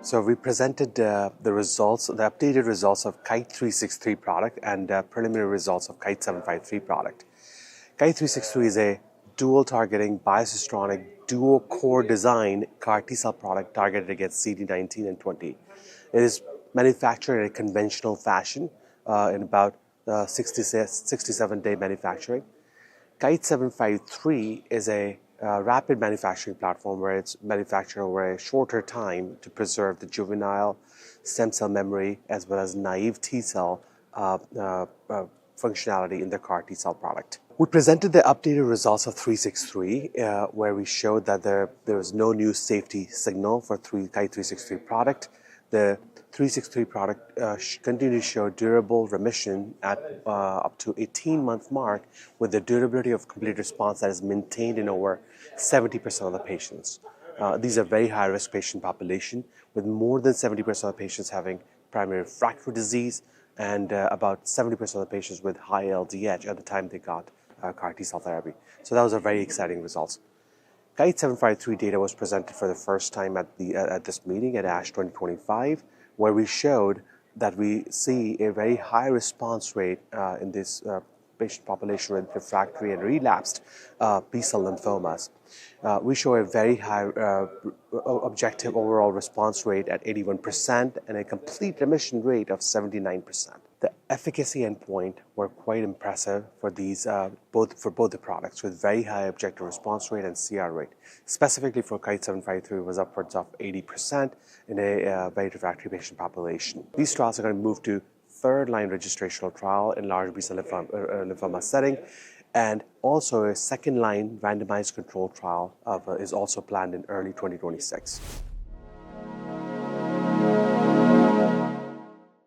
So we presented the updated results of KITE-363 product and preliminary results of KITE-753 product. KITE-363 is a dual targeting bispecific dual core design CAR T-cell product targeted against CD19 and 20. It is manufactured in a conventional fashion in about 67-day manufacturing. KITE-753 is a rapid manufacturing platform where it's manufactured over a shorter time to preserve the juvenile stem cell memory as well as naive T-cell functionality in the CAR T-cell product. We presented the updated results of 363 where we showed that there was no new safety signal for KITE-363 product. The 363 product continued to show durable remission at up to 18-month mark with the durability of complete response that is maintained in over 70% of the patients. These are very high-risk patient population with more than 70% of the patients having primary refractory disease and about 70% of the patients with high LDH at the time they got CAR T-cell therapy. So that was a very exciting results. KITE-753 data was presented for the first time at this meeting at ASH 2025, where we showed that we see a very high response rate in this patient population with refractory and relapsed B-cell lymphomas. We show a very high objective overall response rate at 81% and a complete remission rate of 79%. The efficacy endpoint were quite impressive for these both the products with very high objective response rate and CR rate. Specifically for KITE-753 was upwards of 80% in a very refractory patient population. These trials are going to move to third-line registrational trial in large B-cell lymphoma setting, and also a second-line randomized control trial is also planned in early 2026.